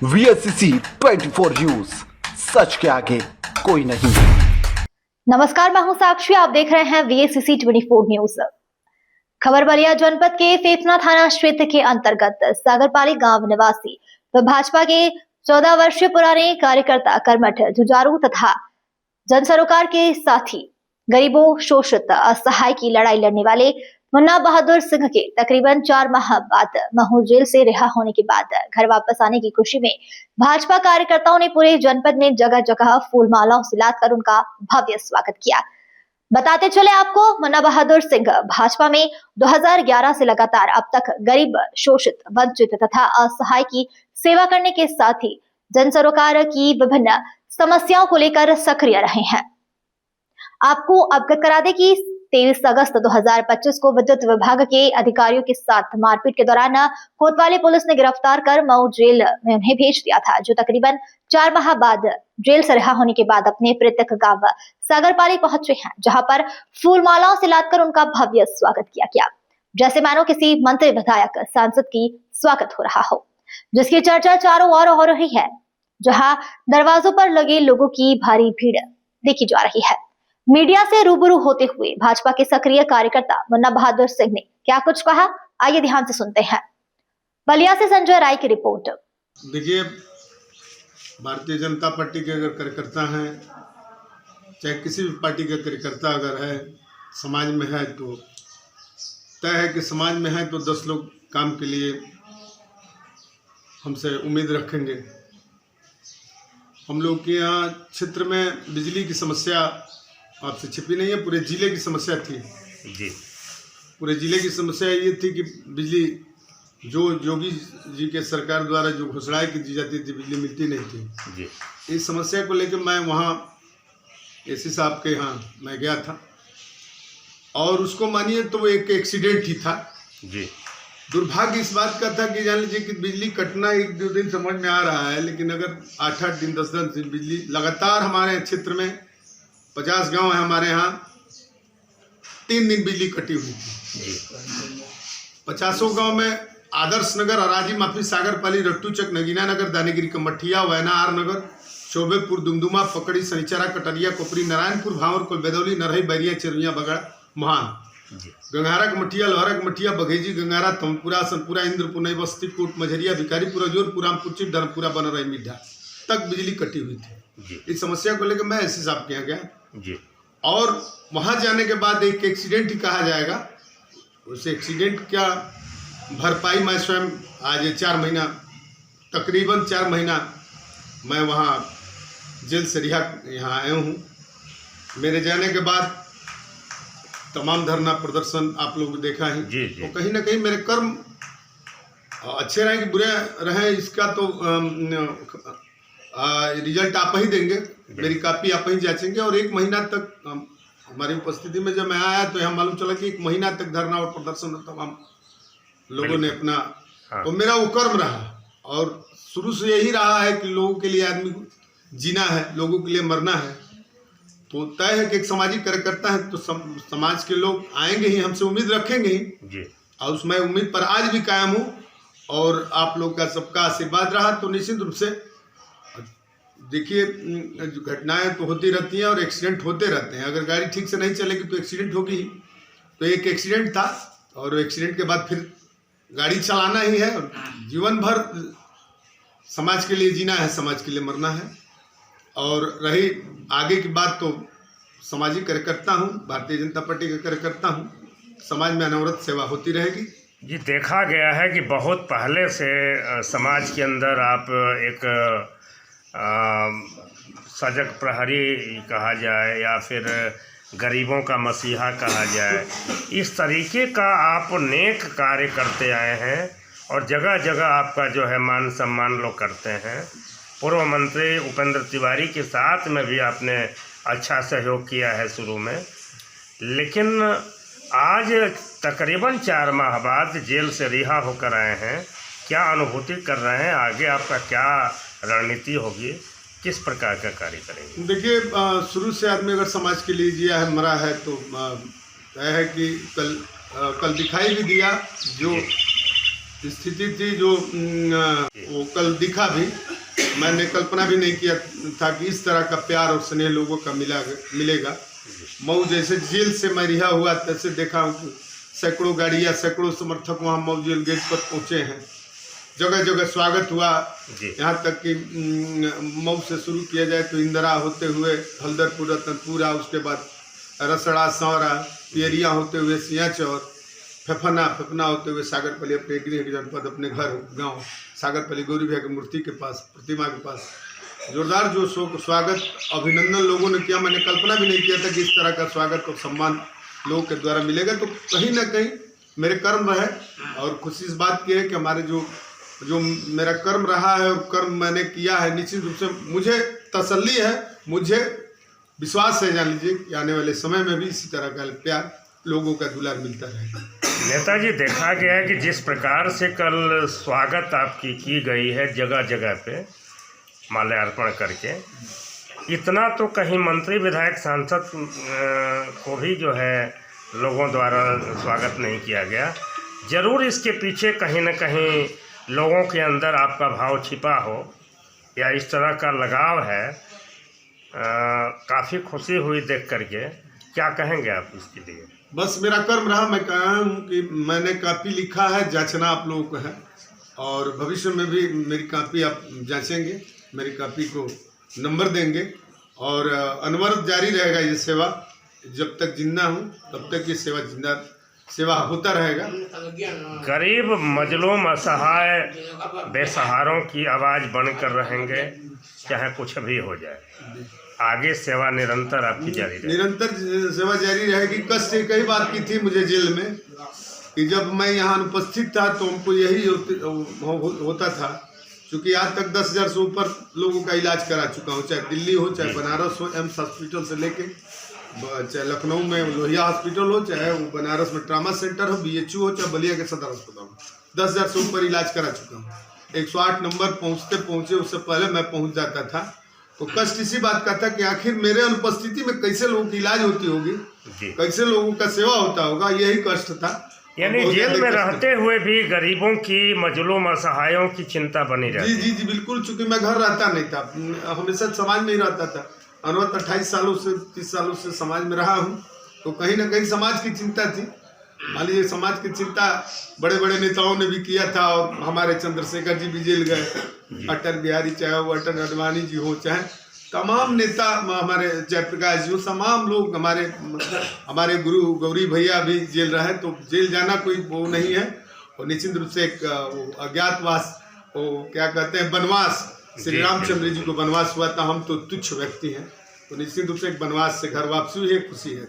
VSCC 24 news, सच के आगे कोई नहीं। नमस्कार, मैं हूं साक्षी। आप देख रहे हैं VSCC 24 न्यूज। खबर बलिया जनपद के फेफना थाना क्षेत्र के अंतर्गत सागरपाली गांव निवासी व भाजपा के 14 वर्षीय पुराने कार्यकर्ता, कर्मठ, जुझारू तथा जन सरोकार के साथी, गरीबों, शोषित, असहाय की लड़ाई लड़ने वाले मुन्ना बहादुर सिंह के तकरीबन 4 माह बाद महू जेल से रिहा होने के बाद घर वापस आने की खुशी में भाजपा कार्यकर्ताओं ने पूरे जनपद में जगह जगह फूल मालाओं से लादकर उनका भव्य स्वागत किया। बताते चले आपको, मुन्ना बहादुर सिंह भाजपा में 2011 से लगातार अब तक गरीब, शोषित, वंचित तथा असहाय की सेवा करने के साथ ही जन सरोकार की विभिन्न समस्याओं को लेकर सक्रिय रहे हैं। आपको अवगत करा दें कि 23 अगस्त 2025 को विद्युत विभाग के अधिकारियों के साथ मारपीट के दौरान कोतवाली पुलिस ने गिरफ्तार कर मऊ जेल में उन्हें भेज दिया था, जो तकरीबन 4 माह बाद जेल से रिहा होने के बाद अपने मृतक गांव सागरपाली पहुंचे हैं, जहां पर फूल मालाओं से लादकर उनका भव्य स्वागत किया गया, जैसे मानो किसी मंत्री, विधायक, सांसद की स्वागत हो रहा हो, जिसकी चर्चा चारों ओर हो रही है। जहां दरवाजों पर लगे लोगों की भारी भीड़ देखी जा रही है। मीडिया से रूबरू होते हुए भाजपा के सक्रिय कार्यकर्ता मुन्ना बहादुर सिंह ने क्या कुछ कहा, आइए ध्यान से सुनते हैं। बलिया से संजय राय की रिपोर्ट। देखिए, भारतीय जनता पार्टी के अगर कार्यकर्ता हैं, चाहे किसी भी पार्टी का कार्यकर्ता अगर है, समाज में है, तो तय है कि समाज में है तो 10 लोग काम के लिए हमसे उम्मीद रखेंगे। हम लोग के यहाँ क्षेत्र में बिजली की समस्या आपसे छिपी नहीं है, पूरे जिले की समस्या थी जी। पूरे जिले की समस्या ये थी कि बिजली जो योगी जी के सरकार द्वारा जो घोषणाएं की दी जाती थी, बिजली मिलती नहीं थी जी। इस समस्या को लेकर मैं वहाँ एसी साहब के यहाँ मैं गया था, और उसको मानिए तो वो एक एक्सीडेंट ही था जी। दुर्भाग्य इस बात का था कि जान लीजिए कि बिजली कटना 1-2 दिन समझ में आ रहा है, लेकिन अगर 8-8 दिन 10 दिन बिजली लगातार हमारे क्षेत्र में 50 गांव है हमारे यहाँ, 3 दिन बिजली कटी हुई थी। 50 गांव में आदर्श नगर, अराजी, माफी, सागरपाली, रट्टूचक, नगीना नगर, दानीगिरी, कमठिया, वैना, आर नगर, शोभेपुर, दुमदुमा, पकड़ी, सनीचरा, कटरिया, कोपरी, नारायणपुर, भावरकुल, बेदौली, नरही, बैरिया, चिरुइया, बगड़ा, महान, गंगारा, कमठिया, लोहरा, कमठिया, बघेजी, गंगारा, तमपुरा, सनपुरा, इंद्रपुर, नई बस्ती, कोट, मझरिया, भिखारीपुरा, जोरपुर, रामपुर, चिट, धर्मपुरा, बनरही, मिड्ढा तक बिजली कटी हुई थी। इस समस्या को लेकर मैं एसी साहब के यहाँ गया जी। और वहां जाने के बाद एक एक्सीडेंट ही कहा जाएगा, उस एक्सीडेंट का भरपाई मैं स्वयं आज 4 महीना, तकरीबन 4 महीना मैं वहां जेल से रिहा यहाँ आया हूँ। मेरे जाने के बाद तमाम धरना प्रदर्शन आप लोग देखा ही जी। तो कहीं ना कहीं मेरे कर्म अच्छे रहे कि बुरे रहे, इसका तो रिजल्ट आप ही देंगे, मेरी कॉपी आप ही जांचेंगे। और 1 महीना तक हमारी उपस्थिति में जब मैं आया तो यहाँ मालूम चला कि 1 महीना तक धरना और प्रदर्शन तमाम लोगों ने अपना तो मेरा वो कर्म रहा, और शुरू से यही रहा है कि लोगों के लिए आदमी को जीना है, लोगों के लिए मरना है। तो तय है कि एक सामाजिक कार्यकर्ता है तो समाज के लोग आएंगे ही, हमसे उम्मीद रखेंगे ही जी। और उसमें उम्मीद पर आज भी कायम हूँ, और आप लोग का सबका आशीर्वाद रहा तो निश्चित रूप से देखिए, घटनाएं तो होती रहती हैं और एक्सीडेंट होते रहते हैं। अगर गाड़ी ठीक से नहीं चलेगी तो एक्सीडेंट होगी ही। तो एक एक्सीडेंट था, और एक्सीडेंट के बाद फिर गाड़ी चलाना ही है, और जीवन भर समाज के लिए जीना है, समाज के लिए मरना है। और रही आगे की बात तो सामाजिक कार्यकर्ता हूँ, भारतीय जनता पार्टी का कार्यकर्ता हूँ, समाज में अनवरत सेवा होती रहेगी। जी, देखा गया है कि बहुत पहले से समाज के अंदर आप एक सजग प्रहरी कहा जाए या फिर गरीबों का मसीहा कहा जाए, इस तरीके का आप नेक कार्य करते आए हैं, और जगह जगह आपका जो है मान सम्मान लोग करते हैं। पूर्व मंत्री उपेंद्र तिवारी के साथ में भी आपने अच्छा सहयोग किया है शुरू में, लेकिन आज तकरीबन 4 माह बाद जेल से रिहा होकर आए हैं। क्या अनुभूति कर रहे हैं, आगे आपका क्या रणनीति होगी, किस प्रकार का कार्य करेंगे? देखिए, शुरू से आदमी अगर समाज के लिए जिया है, मरा है, तो तय है कि कल दिखाई भी दिया जो स्थिति थी जो वो कल दिखा भी। मैंने कल्पना भी नहीं किया था कि इस तरह का प्यार और स्नेह लोगों का मिलेगा। मऊ जैसे जेल से मैं रिहा हुआ तैसे देखा हूँ, सैकड़ों गाड़ियाँ, सैकड़ों समर्थक वहाँ मऊ जेल गेट पर पहुँचे हैं। जगह जगह स्वागत हुआ। यहाँ तक कि मऊ से शुरू किया जाए तो इंदिरा होते हुए हल्दरपुर, रतनपुरा, उसके बाद रसड़ा, सौरा, पियरिया होते हुए सियाचौर, फेफना होते हुए सागरपल्ली, अपने गृह जनपद, अपने घर गांव सागरपल्ली गौरी भैया की मूर्ति के पास, प्रतिमा के पास जोरदार जो स्वागत अभिनंदन लोगों ने किया। मैंने कल्पना भी नहीं किया था कि इस तरह का स्वागत और सम्मान लोगों के द्वारा मिलेगा। तो कहीं ना कहीं मेरे कर्म है, और खुशी इस बात की है कि हमारे जो मेरा कर्म रहा है और कर्म मैंने किया है, निश्चित रूप से मुझे तसल्ली है, मुझे विश्वास है, जान लीजिए कि आने वाले समय में भी इसी तरह का प्यार, लोगों का दुलार मिलता रहेगा। नेताजी, देखा गया है कि जिस प्रकार से कल स्वागत आपकी की गई है जगह जगह पे माल्यार्पण करके, इतना तो कहीं मंत्री, विधायक, सांसद को भी जो है लोगों द्वारा स्वागत नहीं किया गया। जरूर इसके पीछे कहीं न कहीं लोगों के अंदर आपका भाव छिपा हो या इस तरह का लगाव है। काफ़ी खुशी हुई देख करके। क्या कहेंगे आप इसके लिए? बस मेरा कर्म रहा। मैं कहा हूँ कि मैंने काफ़ी लिखा है, जांचना आप लोगों को है, और भविष्य में भी मेरी कापी आप जांचेंगे, मेरी कापी को नंबर देंगे, और अनवरत जारी रहेगा ये सेवा। जब तक जिंदा हूँ तब तक ये सेवा होता रहेगा। गरीब, मजलूम, असहाय, बेसहारों की आवाज़ बनकर रहेंगे, चाहे कुछ भी हो जाए। आगे सेवा निरंतर आपकी जारी रहेगी। निरंतर सेवा जारी रहेगी। कष्ट एक ही बात की थी मुझे जेल में कि जब मैं यहाँ अनुपस्थित था तो हमको यही होता था, क्योंकि आज तक 10,000 से ऊपर लोगों का इलाज करा चुका हूँ, चाहे दिल्ली हो, चाहे बनारस हो, एम्स हॉस्पिटल से लेके, चाहे लखनऊ में लोहिया हॉस्पिटल हो, चाहे बनारस में ट्रामा सेंटर हो, BHU हो, चाहे बलिया के सदर अस्पताल हो, 10,000 से ऊपर इलाज करा चुका हूँ। 108 नंबर पहुँचते उससे पहले मैं पहुँच जाता था। तो कष्ट इसी बात का था कि आखिर मेरे अनुपस्थिति में कैसे लोगों की इलाज होती होगी, कैसे लोगों का सेवा होता होगा, यही कष्ट था। यानी जेल में रहते हुए भी गरीबों की, मजलूम, असहायों की चिंता बनी रहती। जी बिल्कुल। चूंकि मैं घर रहता नहीं था, हमेशा समाज में ही रहता था। अनवरत 28 सालों से 30 सालों से समाज में रहा हूँ, तो कहीं ना कहीं समाज की चिंता थी। मान लीजिए समाज की चिंता बड़े बड़े नेताओं ने भी किया था, और हमारे चंद्रशेखर जी भी जेल गए, अटल बिहारी, चाहे वो अटल अडवाणी जी हो, चाहे तमाम नेता, हमारे जयप्रकाश जी हो, तमाम लोग, हमारे गुरु गौरी भैया भी जेल रहे। तो जेल जाना कोई वो नहीं है, और निश्चित रूप से एक अज्ञातवास, वो क्या कहते हैं, वनवास, श्री रामचंद्र जी को वनवास हुआ था, हम तो तुच्छ व्यक्ति हैं, तो निश्चित रूप से एक वनवास से घर वापसी हुई है, खुशी है।